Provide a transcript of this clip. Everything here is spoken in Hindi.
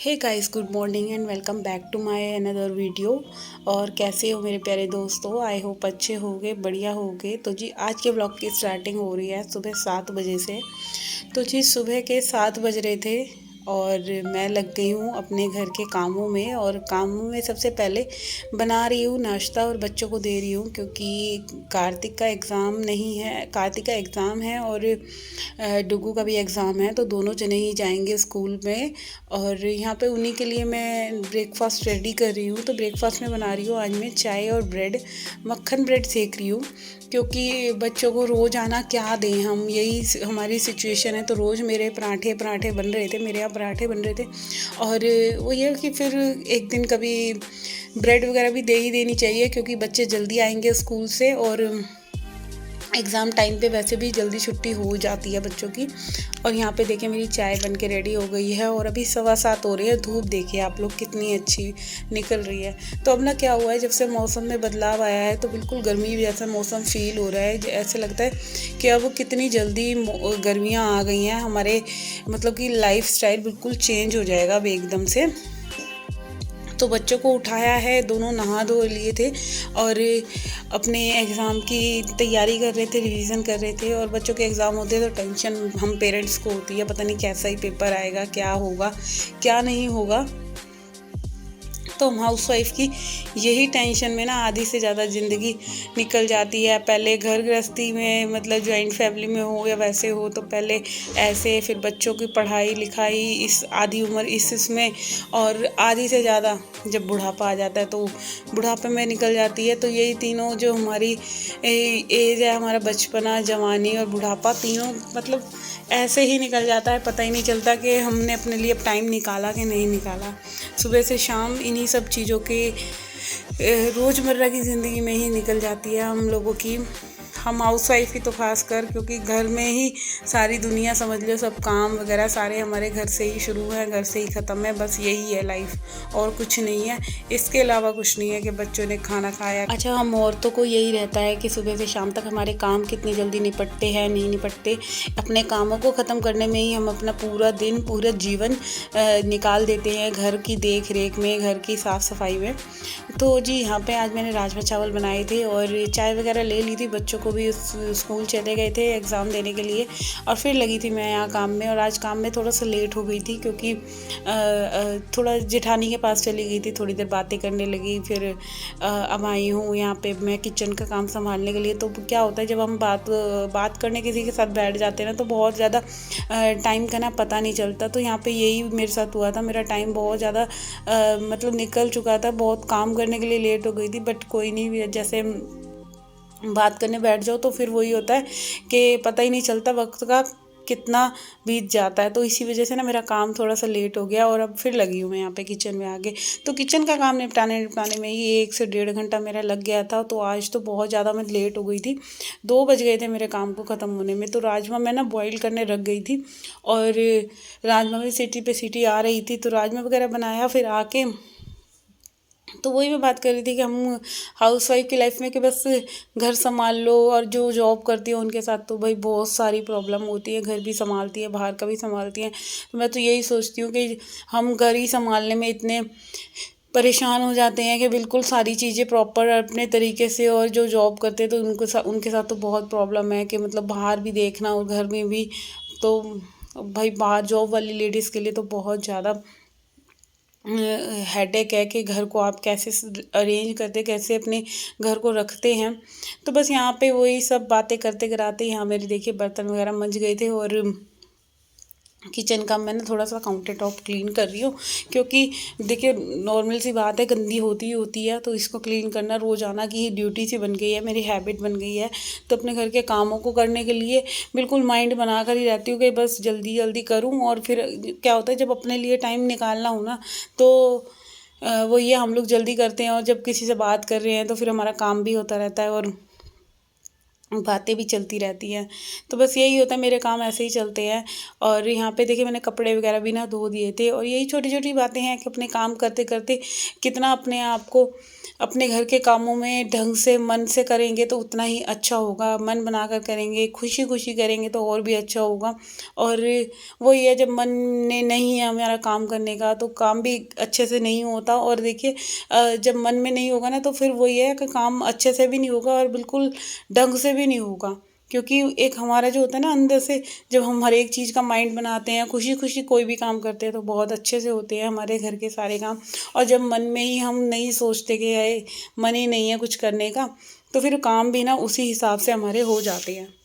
Hey guys, good morning and welcome back to my another video. और कैसे हो मेरे प्यारे दोस्तों? आई होप अच्छे होगे, बढ़िया होगे। तो जी आज के ब्लॉग की स्टार्टिंग हो रही है सुबह 7 बजे से। तो जी सुबह के 7 बज रहे थे और मैं लग गई हूँ अपने घर के कामों में। और कामों में सबसे पहले बना रही हूँ नाश्ता और बच्चों को दे रही हूँ, क्योंकि कार्तिक का एग्ज़ाम नहीं है, कार्तिक का एग्ज़ाम है और डुगू का भी एग्ज़ाम है। तो दोनों जने ही जाएंगे स्कूल में। और यहाँ पे उन्हीं के लिए मैं ब्रेकफास्ट रेडी कर रही हूँ। तो ब्रेकफास्ट में बना रही हूँ आज मैं चाय और ब्रेड, मक्खन ब्रेड सेक रही हूँ, क्योंकि बच्चों को रोज़ आना क्या दें हम, यही हमारी सिचुएशन है। तो रोज़ मेरे पराठे पराठे बन रहे थे, मेरे यहाँ पराठे बन रहे थे। और वो ये कि फिर एक दिन कभी ब्रेड वगैरह भी दे ही देनी चाहिए, क्योंकि बच्चे जल्दी आएंगे स्कूल से और एग्ज़ाम टाइम पे वैसे भी जल्दी छुट्टी हो जाती है बच्चों की। और यहाँ पे देखिए मेरी चाय बन के रेडी हो गई है और अभी 7:15 हो रही है। धूप देखिए आप लोग कितनी अच्छी निकल रही है। तो अब ना क्या हुआ है, जब से मौसम में बदलाव आया है तो बिल्कुल गर्मी जैसा मौसम फील हो रहा है। ऐसे लगता है कि अब कितनी जल्दी गर्मियाँ आ गई हैं हमारे, मतलब कि लाइफ स्टाइल बिल्कुल चेंज हो जाएगा अब एकदम से। तो बच्चों को उठाया है, दोनों नहा धो लिए थे और अपने एग्ज़ाम की तैयारी कर रहे थे, रिवीजन कर रहे थे। और बच्चों के एग्ज़ाम होते हैं तो टेंशन हम पेरेंट्स को होती है, पता नहीं कैसा ही पेपर आएगा, क्या होगा क्या नहीं होगा। तो हम हाउस वाइफ की यही टेंशन में ना आधी से ज़्यादा ज़िंदगी निकल जाती है। पहले घर गृहस्थी में, मतलब जॉइंट फैमिली में हो या वैसे हो, तो पहले ऐसे, फिर बच्चों की पढ़ाई लिखाई, इस आधी उम्र इसमें, और आधी से ज़्यादा जब बुढ़ापा आ जाता है तो बुढ़ापे में निकल जाती है। तो यही तीनों जो हमारी एज है, हमारा बचपना, जवानी और बुढ़ापा, तीनों मतलब ऐसे ही निकल जाता है। पता ही नहीं चलता कि हमने अपने लिए टाइम निकाला कि नहीं निकाला। सुबह से शाम इन्हीं सब चीज़ों के रोज़मर्रा की ज़िंदगी में ही निकल जाती है हम लोगों की। हम हाउस वाइफ ही तो खास कर, क्योंकि घर में ही सारी दुनिया समझ लो, सब काम वगैरह सारे हमारे घर से ही शुरू है, घर से ही ख़त्म है। बस यही है लाइफ, और कुछ नहीं है। इसके अलावा कुछ नहीं है कि बच्चों ने खाना खाया। अच्छा, हम औरतों को यही रहता है कि सुबह से शाम तक हमारे काम कितनी जल्दी निपटते हैं, नहीं निपटते। अपने कामों को ख़त्म करने में ही हम अपना पूरा दिन, पूरा जीवन निकाल देते हैं, घर की देख रेख में, घर की साफ़ सफाई में। तो जी यहाँ पे आज मैंने राजमा चावल बनाए थे और चाय वगैरह ले ली थी। बच्चों को भी स्कूल चले गए थे एग्ज़ाम देने के लिए, और फिर लगी थी मैं यहाँ काम में। और आज काम में थोड़ा सा लेट हो गई थी, क्योंकि थोड़ा जेठानी के पास चली गई थी, थोड़ी देर बातें करने लगी। फिर अब आई हूँ यहाँ पे मैं किचन का काम संभालने के लिए। तो क्या होता है, जब हम बात करने किसी के साथ बैठ जाते हैं ना, तो बहुत ज़्यादा टाइम का ना पता नहीं चलता। तो यहाँ पे यही मेरे साथ हुआ था, मेरा टाइम बहुत ज़्यादा मतलब निकल चुका था, बहुत काम करने के लिए लेट हो गई थी। बट कोई नहीं, जैसे बात करने बैठ जाओ तो फिर वही होता है कि पता ही नहीं चलता वक्त का कितना बीत जाता है। तो इसी वजह से ना मेरा काम थोड़ा सा लेट हो गया और अब फिर लगी हूँ मैं यहाँ पे किचन में आगे। तो किचन का काम निपटाने में ही 1 से 1.5 घंटा मेरा लग गया था। तो आज तो बहुत ज़्यादा मैं लेट हो गई थी, 2 बज गए थे मेरे काम को ख़त्म होने में। तो राजमा मैं ना बॉईल करने रख गई थी, और राजमा में सीटी पे सीटी आ रही थी, तो राजमा वगैरह बनाया। फिर आके तो वही मैं बात कर रही थी कि हम हाउस वाइफ की लाइफ में कि बस घर संभाल लो, और जो जॉब करती है उनके साथ तो भाई बहुत सारी प्रॉब्लम होती है, घर भी संभालती है, बाहर का भी संभालती हैं। तो मैं तो यही सोचती हूँ कि हम घर ही संभालने में इतने परेशान हो जाते हैं कि बिल्कुल सारी चीज़ें प्रॉपर अपने तरीके से। और जो जॉब करते हैं तो उनके साथ तो बहुत प्रॉब्लम है कि मतलब बाहर भी देखना और घर में भी। तो भाई बाहर जॉब वाली लेडीज़ के लिए तो बहुत ज़्यादा हेडेक है कि घर को आप कैसे अरेंज करते, कैसे अपने घर को रखते हैं। तो बस यहाँ पे वही सब बातें करते कराते यहाँ मेरे देखिए बर्तन वगैरह मंज गए थे। और किचन का मैं ना थोड़ा सा काउंटर टॉप क्लीन कर रही हूँ, क्योंकि देखिए नॉर्मल सी बात है, गंदी होती ही होती है। तो इसको क्लीन करना रोज़ाना की ही ड्यूटी सी बन गई है, मेरी हैबिट बन गई है। तो अपने घर के कामों को करने के लिए बिल्कुल माइंड बना कर ही रहती हूँ कि बस जल्दी जल्दी करूँ। और फिर क्या होता है, जब अपने लिए टाइम निकालना हो ना, तो वो ये हम लोग जल्दी करते हैं, और जब किसी से बात कर रहे हैं तो फिर हमारा काम भी होता रहता है। और बातें भी चलती रहती हैं। तो बस यही होता है, मेरे काम ऐसे ही चलते हैं। और यहाँ पे देखिए मैंने कपड़े वगैरह भी ना धो दिए थे, और यही छोटी-छोटी बातें हैं कि अपने काम करते-करते कितना अपने आप को अपने घर के कामों में ढंग से मन से करेंगे तो उतना ही अच्छा होगा। मन बनाकर करेंगे, खुशी-खुशी करेंगे तो और भी अच्छा होगा। और वही है, जब मन ने नहीं है हमारा काम करने का तो काम भी अच्छे से नहीं होता। और देखिए जब मन में नहीं होगा ना तो फिर वही है कि काम अच्छे से भी नहीं होगा और बिल्कुल ढंग से भी नहीं होगा। क्योंकि एक हमारा जो होता है ना अंदर से, जब हम हर एक चीज़ का माइंड बनाते हैं, खुशी-खुशी कोई भी काम करते हैं तो बहुत अच्छे से होते हैं हमारे घर के सारे काम। और जब मन में ही हम नहीं सोचते कि मन ही नहीं है कुछ करने का, तो फिर काम भी ना उसी हिसाब से हमारे हो जाते हैं।